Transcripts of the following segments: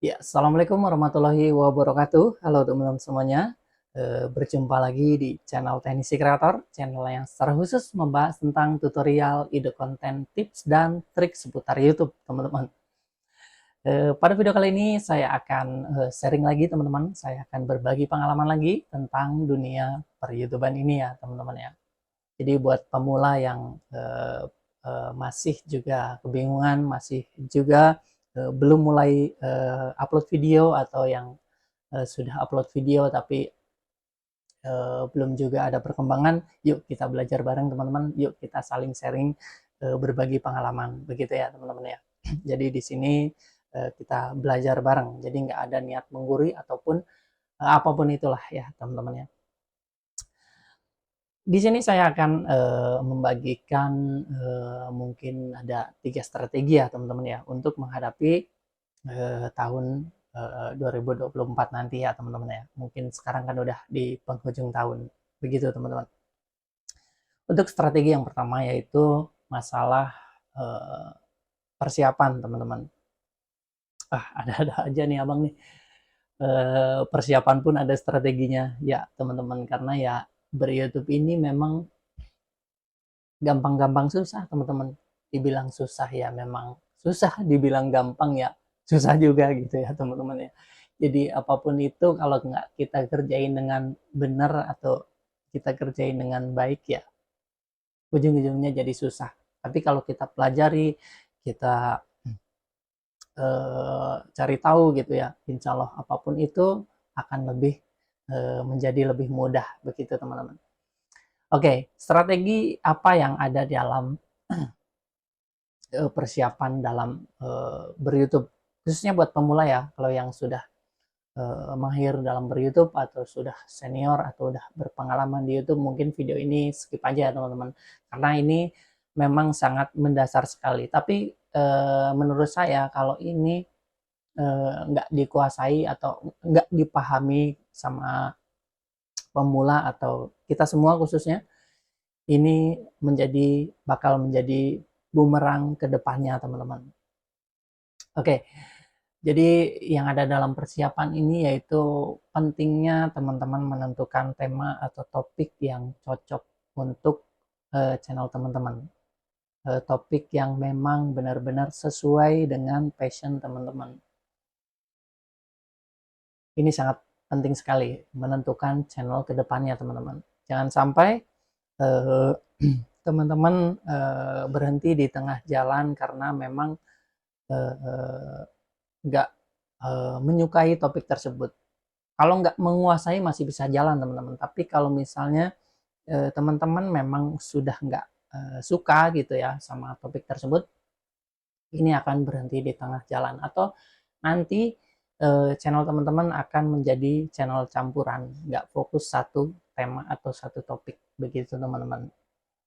Ya, assalamualaikum warahmatullahi wabarakatuh. Halo teman-teman semuanya. Berjumpa lagi di channel Teknisi Kreator, channel yang secara khusus membahas tentang tutorial, ide konten, tips dan trik seputar YouTube, teman-teman. Pada video kali ini saya akan sharing lagi, teman-teman. Saya akan berbagi pengalaman lagi tentang dunia per-YouTuber ini ya, teman-teman ya. Jadi buat pemula yang masih juga kebingungan, masih juga belum mulai upload video, atau yang sudah upload video tapi belum juga ada perkembangan, yuk kita belajar bareng teman-teman, yuk kita saling sharing, berbagi pengalaman, begitu ya teman-teman ya. Jadi di sini kita belajar bareng, jadi nggak ada niat menggurui ataupun apapun itulah ya teman-teman ya. Di sini saya akan membagikan mungkin ada 3 strategi ya teman-teman ya, untuk menghadapi tahun 2024 nanti ya teman-teman ya. Mungkin sekarang kan udah di penghujung tahun, begitu teman-teman. Untuk strategi yang pertama yaitu masalah eh, persiapan teman-teman. Ada-ada aja nih abang nih. Persiapan pun ada strateginya ya teman-teman, karena ya ber-YouTube ini memang gampang-gampang susah teman-teman. Dibilang susah ya memang susah, dibilang gampang ya susah juga gitu ya teman-teman ya. Jadi apapun itu kalau nggak kita kerjain dengan benar atau kita kerjain dengan baik ya ujung-ujungnya jadi susah. Tapi kalau kita pelajari, kita cari tahu gitu ya, insya Allah apapun itu akan lebih menjadi lebih mudah, begitu teman-teman. Oke, strategi apa yang ada di dalam persiapan dalam ber-YouTube, khususnya buat pemula ya. Kalau yang sudah mahir dalam ber-YouTube atau sudah senior atau udah berpengalaman di YouTube, mungkin video ini skip aja ya teman-teman, karena ini memang sangat mendasar sekali. Tapi menurut saya kalau ini nggak dikuasai atau nggak dipahami sama pemula atau kita semua khususnya, ini bakal menjadi bumerang ke depannya teman-teman. Oke, jadi yang ada dalam persiapan ini yaitu pentingnya teman-teman menentukan tema atau topik yang cocok untuk channel teman-teman. Topik yang memang benar-benar sesuai dengan passion teman-teman. Ini sangat penting sekali menentukan channel ke depannya teman-teman. Jangan sampai eh, teman-teman berhenti di tengah jalan karena memang nggak menyukai topik tersebut. Kalau nggak menguasai masih bisa jalan teman-teman, tapi kalau misalnya teman-teman memang sudah nggak suka gitu ya sama topik tersebut, ini akan berhenti di tengah jalan, atau nanti channel teman-teman akan menjadi channel campuran, nggak fokus satu tema atau satu topik, begitu teman-teman.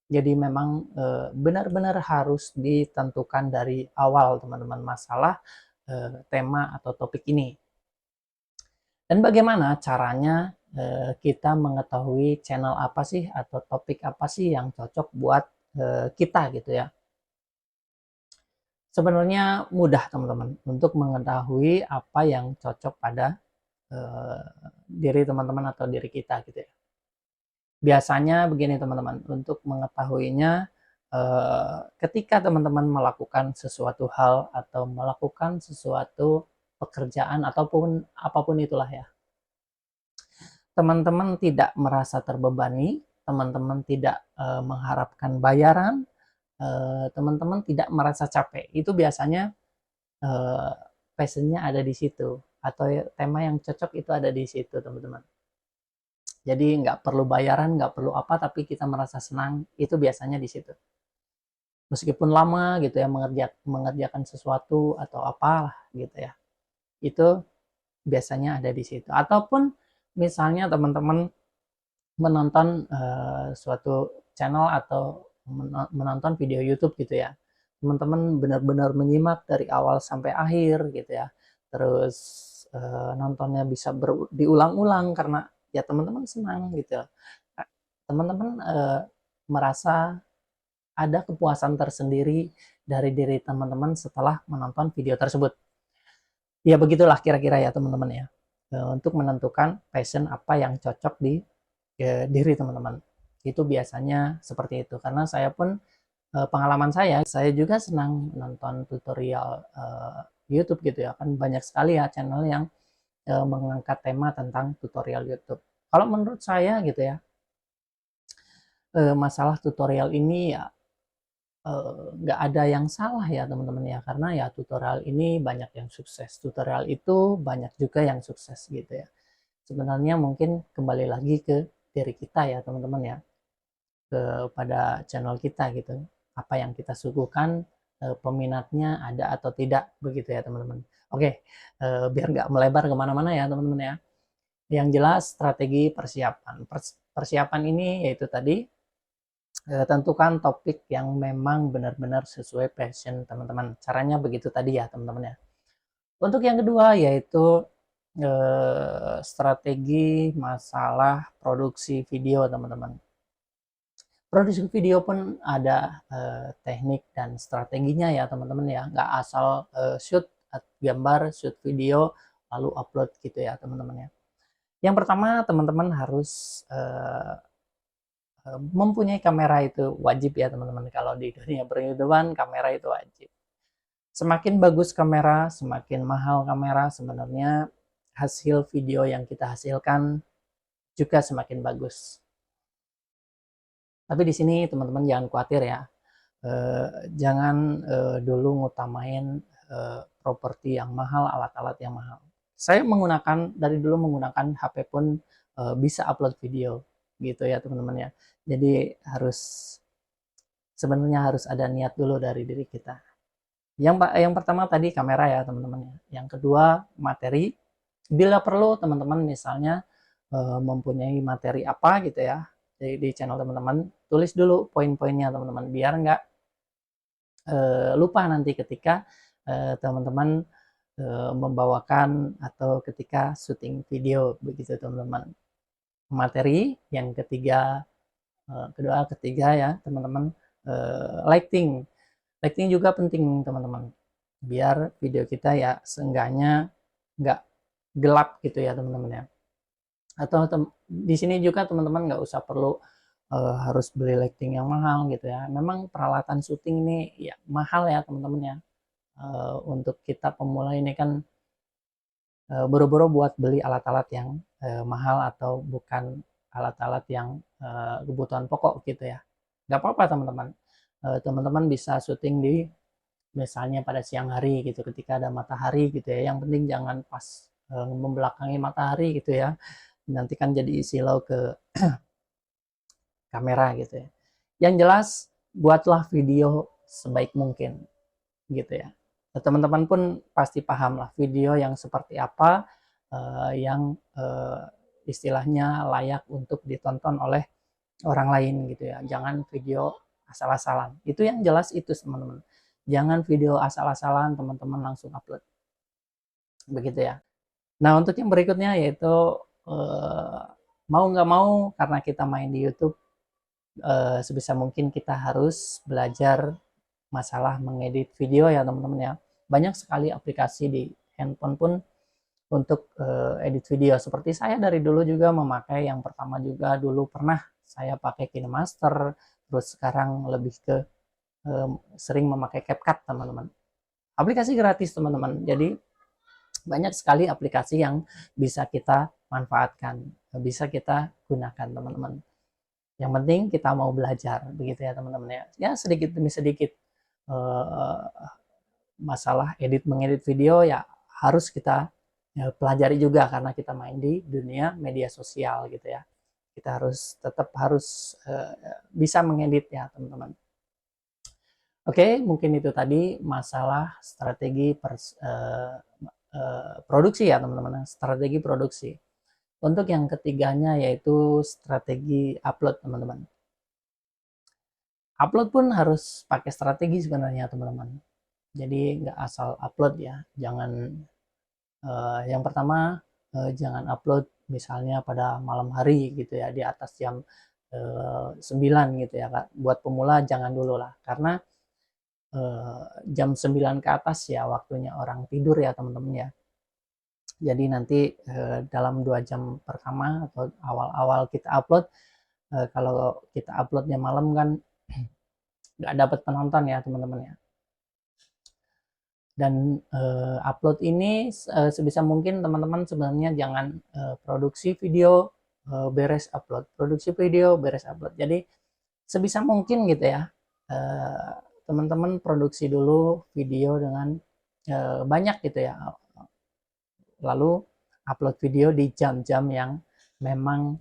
Jadi memang benar-benar harus ditentukan dari awal teman-teman masalah tema atau topik ini. Dan bagaimana caranya kita mengetahui channel apa sih atau topik apa sih yang cocok buat kita gitu ya. Sebenarnya mudah teman-teman untuk mengetahui apa yang cocok pada eh, diri teman-teman atau diri kita gitu ya. Biasanya begini teman-teman, untuk mengetahuinya ketika teman-teman melakukan sesuatu hal atau melakukan sesuatu pekerjaan ataupun apapun itulah ya, teman-teman tidak merasa terbebani, teman-teman tidak mengharapkan bayaran, teman-teman tidak merasa capek. Itu biasanya eh, passionnya ada di situ, atau tema yang cocok itu ada di situ teman-teman. Jadi nggak perlu bayaran, nggak perlu apa, tapi kita merasa senang, itu biasanya di situ. Meskipun lama gitu ya mengerjakan sesuatu atau apalah gitu ya, itu biasanya ada di situ. Ataupun misalnya teman-teman menonton suatu channel atau menonton video YouTube gitu ya, teman-teman benar-benar menyimak dari awal sampai akhir gitu ya, terus nontonnya bisa diulang-ulang karena ya teman-teman senang gitu. Teman-teman merasa ada kepuasan tersendiri dari diri teman-teman setelah menonton video tersebut. Ya begitulah kira-kira ya teman-teman ya. Untuk menentukan passion apa yang cocok di diri teman-teman. Itu biasanya seperti itu. Karena saya pun pengalaman saya juga senang nonton tutorial YouTube gitu ya. Kan banyak sekali ya channel yang mengangkat tema tentang tutorial YouTube. Kalau menurut saya gitu ya, masalah tutorial ini ya nggak ada yang salah ya teman-teman ya, karena ya tutorial ini banyak yang sukses, tutorial itu banyak juga yang sukses gitu ya. Sebenarnya mungkin kembali lagi ke diri kita ya teman-teman ya, kepada channel kita gitu, apa yang kita suguhkan, peminatnya ada atau tidak begitu ya teman-teman. Oke, biar nggak melebar kemana-mana ya teman-teman ya. Yang jelas strategi persiapan. Persiapan ini yaitu tadi tentukan topik yang memang benar-benar sesuai passion teman-teman. Caranya begitu tadi ya teman-teman ya. Untuk yang kedua yaitu strategi masalah produksi video teman-teman. Produksi video pun ada teknik dan strateginya ya teman-teman ya. Nggak asal shoot gambar, shoot video, lalu upload gitu ya teman-teman ya. Yang pertama teman-teman harus mempunyai kamera, itu wajib ya teman-teman. Kalau di dunia per-YouTubean kamera itu wajib. Semakin bagus kamera, semakin mahal kamera, sebenarnya hasil video yang kita hasilkan juga semakin bagus. Tapi di sini teman-teman jangan khawatir ya. Jangan dulu ngutamain properti yang mahal, alat-alat yang mahal. Saya dari dulu menggunakan HP pun bisa upload video gitu ya teman-teman ya. Jadi sebenarnya harus ada niat dulu dari diri kita. Yang pertama tadi kamera ya teman-teman ya. Yang kedua materi. Bila perlu teman-teman misalnya mempunyai materi apa gitu ya di channel teman-teman, tulis dulu poin-poinnya teman-teman, biar nggak lupa nanti ketika teman-teman membawakan atau ketika syuting video begitu teman-teman. Materi. Yang ketiga ya teman-teman, lighting juga penting teman-teman, biar video kita ya seenggaknya nggak gelap gitu ya teman-teman ya. Atau di sini juga teman-teman nggak usah perlu harus beli lighting yang mahal gitu ya. Memang peralatan syuting ini ya mahal ya teman-teman ya. Untuk kita pemula ini kan buru-buru buat beli alat-alat yang mahal atau bukan alat-alat yang kebutuhan pokok gitu ya. Nggak apa-apa teman-teman. Teman-teman bisa syuting di misalnya pada siang hari gitu, ketika ada matahari gitu ya. Yang penting jangan pas membelakangi matahari gitu ya. Nanti kan jadi silau ke kamera gitu ya. Yang jelas buatlah video sebaik mungkin gitu ya. Teman-teman pun pasti paham lah video yang seperti apa yang istilahnya layak untuk ditonton oleh orang lain gitu ya. Jangan video asal-asalan. Itu yang jelas itu teman-teman. Jangan video asal-asalan teman-teman langsung upload. Begitu ya. Nah untuk yang berikutnya yaitu mau nggak mau karena kita main di YouTube, sebisa mungkin kita harus belajar masalah mengedit video ya teman-teman ya. Banyak sekali aplikasi di handphone pun untuk edit video. Seperti saya dari dulu juga memakai, yang pertama juga dulu pernah saya pakai KineMaster, terus sekarang lebih ke sering memakai CapCut teman-teman. Aplikasi gratis teman-teman. Jadi banyak sekali aplikasi yang bisa kita manfaatkan, bisa kita gunakan teman-teman. Yang penting kita mau belajar begitu ya teman-teman ya. Ya sedikit demi sedikit masalah mengedit video ya harus kita pelajari juga, karena kita main di dunia media sosial gitu ya. Kita tetap harus bisa mengedit ya teman-teman. Oke, mungkin itu tadi masalah strategi produksi ya teman-teman, strategi produksi. Untuk yang ketiganya yaitu strategi upload teman-teman. Upload pun harus pakai strategi sebenarnya teman-teman. Jadi nggak asal upload ya. Jangan yang pertama jangan upload misalnya pada malam hari gitu ya, di atas jam 9 gitu ya Kak. Buat pemula jangan dulu lah, karena jam 9 ke atas ya waktunya orang tidur ya teman-teman ya. Jadi nanti dalam 2 jam pertama atau awal-awal kita upload, kalau kita uploadnya malam kan nggak dapat penonton ya teman-teman ya. Dan upload ini sebisa mungkin teman-teman sebenarnya jangan produksi video beres upload, produksi video beres upload. Jadi sebisa mungkin gitu ya, teman-teman produksi dulu video dengan banyak gitu ya, lalu upload video di jam-jam yang memang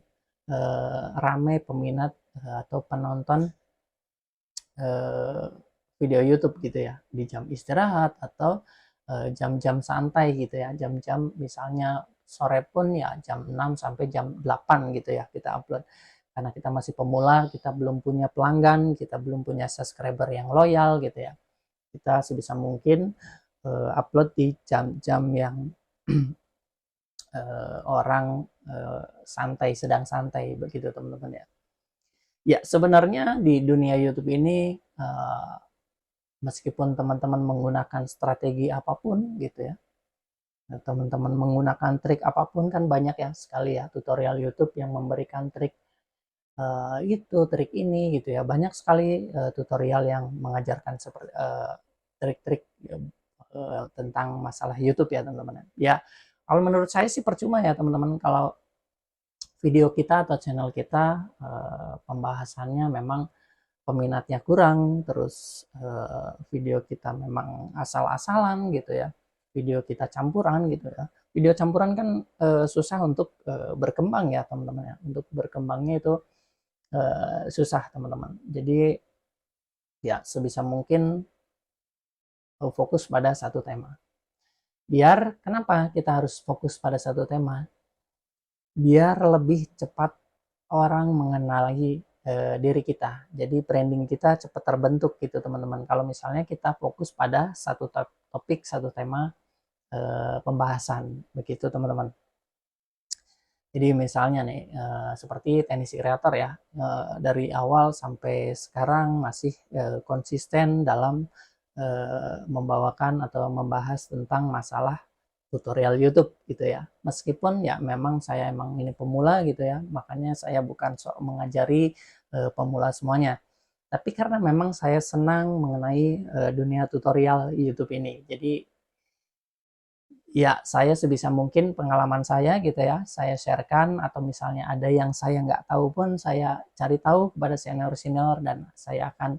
ramai peminat atau penonton video YouTube gitu ya, di jam istirahat atau jam-jam santai gitu ya, jam-jam misalnya sore pun ya jam 6 sampai jam 8 gitu ya kita upload. Karena kita masih pemula, kita belum punya pelanggan, kita belum punya subscriber yang loyal gitu ya. Kita sebisa mungkin upload di jam-jam yang orang santai, sedang santai begitu teman-teman ya. Ya, sebenarnya di dunia YouTube ini meskipun teman-teman menggunakan strategi apapun gitu ya, teman-teman menggunakan trik apapun kan banyak ya sekali ya tutorial YouTube yang memberikan trik itu, trik ini gitu ya. Banyak sekali tutorial yang mengajarkan seperti trik-trik tentang masalah YouTube ya teman-teman. Ya, kalau menurut saya sih percuma ya teman-teman kalau video kita atau channel kita pembahasannya memang peminatnya kurang, terus video kita memang asal-asalan gitu ya, video kita campuran gitu ya. Video campuran kan susah untuk berkembang ya teman-teman ya, untuk berkembangnya itu susah teman-teman. Jadi ya sebisa mungkin fokus pada satu tema. Biar kenapa kita harus fokus pada satu tema? Biar lebih cepat orang mengenali diri kita. Jadi branding kita cepat terbentuk gitu teman-teman. Kalau misalnya kita fokus pada satu topik, satu tema pembahasan begitu teman-teman. Jadi misalnya nih seperti tenis creator ya, dari awal sampai sekarang masih konsisten dalam membawakan atau membahas tentang masalah tutorial YouTube gitu ya. Meskipun ya memang saya emang ini pemula gitu ya, makanya saya bukan sok mengajari pemula semuanya. Tapi karena memang saya senang mengenai dunia tutorial YouTube ini. Jadi ya saya sebisa mungkin pengalaman saya gitu ya, saya sharekan atau misalnya ada yang saya nggak tahu pun saya cari tahu kepada senior-senior dan saya akan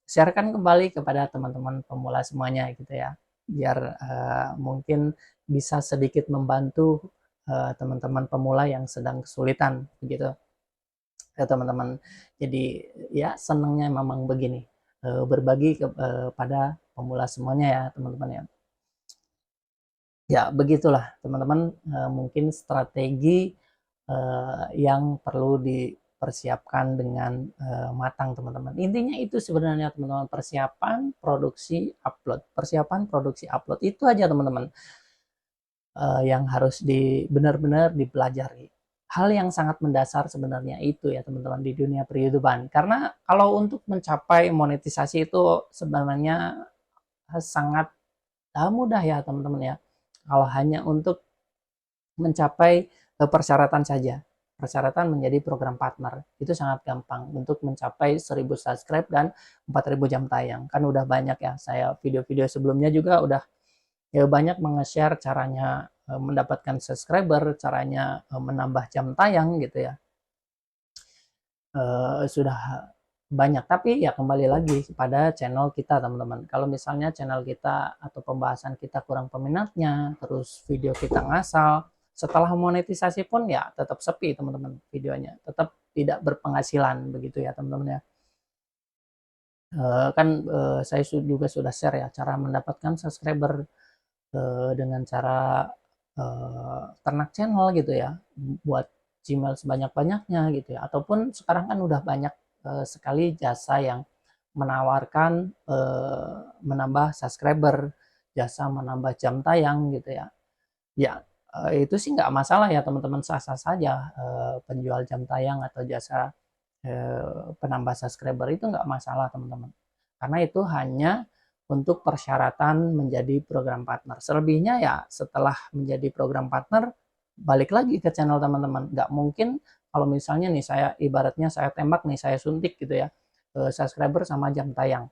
sharekan kembali kepada teman-teman pemula semuanya gitu ya. Biar mungkin bisa sedikit membantu teman-teman pemula yang sedang kesulitan begitu ya teman-teman. Jadi ya senangnya memang begini, berbagi kepada pemula semuanya ya teman-teman ya. Ya, begitulah teman-teman, mungkin strategi yang perlu dipersiapkan dengan matang teman-teman. Intinya itu sebenarnya teman-teman, persiapan produksi upload. Persiapan produksi upload itu aja teman-teman yang harus benar-benar dipelajari. Hal yang sangat mendasar sebenarnya itu ya teman-teman di dunia per-YouTubean. Karena kalau untuk mencapai monetisasi itu sebenarnya sangat mudah ya teman-teman ya. Kalau hanya untuk mencapai persyaratan saja. Persyaratan menjadi program partner itu sangat gampang untuk mencapai 1000 subscribe dan 4000 jam tayang. Kan udah banyak ya, saya video-video sebelumnya juga udah ya banyak menge-share caranya mendapatkan subscriber, caranya menambah jam tayang gitu ya. Sudah banyak, tapi ya kembali lagi kepada channel kita teman-teman. Kalau misalnya channel kita atau pembahasan kita kurang peminatnya, terus video kita ngasal, setelah monetisasi pun ya tetap sepi teman-teman videonya, tetap tidak berpenghasilan begitu ya teman-teman ya. Kan saya juga sudah share ya cara mendapatkan subscriber dengan cara ternak channel gitu ya, buat Gmail sebanyak-banyaknya gitu ya, ataupun sekarang kan udah banyak sekali jasa yang menawarkan menambah subscriber, jasa menambah jam tayang gitu ya. Ya itu sih nggak masalah ya teman-teman, sah-sah saja penjual jam tayang atau jasa penambah subscriber itu nggak masalah teman-teman. Karena itu hanya untuk persyaratan menjadi program partner. Selebihnya ya setelah menjadi program partner, balik lagi ke channel teman-teman. Nggak mungkin kalau misalnya nih saya ibaratnya saya tembak nih, saya suntik gitu ya, subscriber sama jam tayang.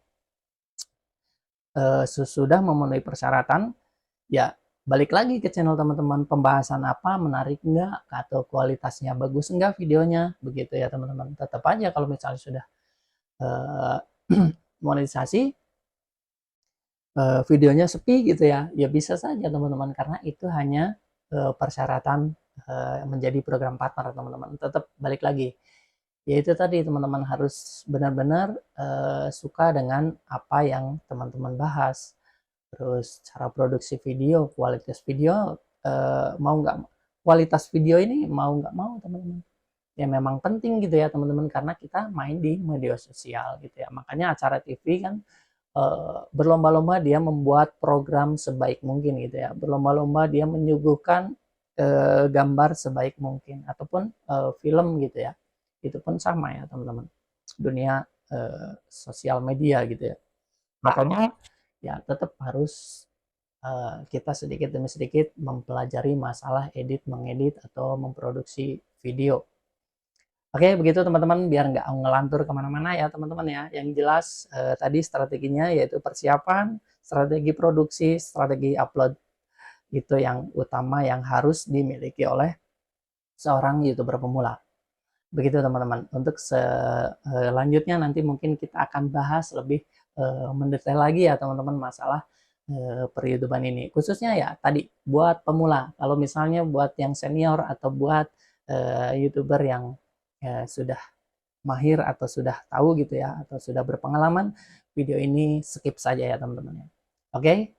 Sesudah memenuhi persyaratan, ya balik lagi ke channel teman-teman, pembahasan apa, menarik enggak, atau kualitasnya bagus enggak videonya, begitu ya teman-teman. Tetap aja kalau misalnya sudah uh, monetisasi, videonya sepi gitu ya, ya bisa saja teman-teman, karena itu hanya persyaratan menjadi program partner teman-teman. Tetap balik lagi, yaitu tadi teman-teman harus benar-benar suka dengan apa yang teman-teman bahas. Terus cara produksi video, kualitas video, mau nggak, kualitas video ini mau nggak mau teman-teman, ya memang penting gitu ya teman-teman, karena kita main di media sosial gitu ya. Makanya acara TV kan berlomba-lomba dia membuat program sebaik mungkin gitu ya, berlomba-lomba dia menyuguhkan gambar sebaik mungkin, ataupun film gitu ya. Itu pun sama ya teman-teman, dunia sosial media gitu ya. Makanya ya tetap harus kita sedikit demi sedikit mempelajari masalah edit, mengedit, atau memproduksi video. Oke, begitu teman-teman, biar nggak ngelantur kemana-mana ya teman-teman ya. Yang jelas tadi strateginya yaitu persiapan, strategi produksi, strategi upload, itu yang utama yang harus dimiliki oleh seorang YouTuber pemula. Begitu teman-teman. Untuk selanjutnya nanti mungkin kita akan bahas lebih mendetail lagi ya teman-teman masalah per-YouTuber ini. Khususnya ya tadi buat pemula. Kalau misalnya buat yang senior atau buat YouTuber yang sudah mahir atau sudah tahu gitu ya, atau sudah berpengalaman, video ini skip saja ya teman-teman ya. Oke,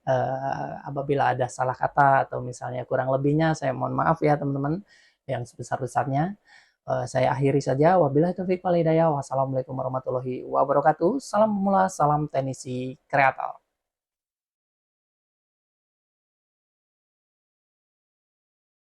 apabila ada salah kata atau misalnya kurang lebihnya, saya mohon maaf ya teman-teman yang sebesar-besarnya. Saya akhiri saja. Wabillahi taufiq wal hidayah. Wassalamualaikum warahmatullahi wabarakatuh. Salam pemula, salam teknisi kreator.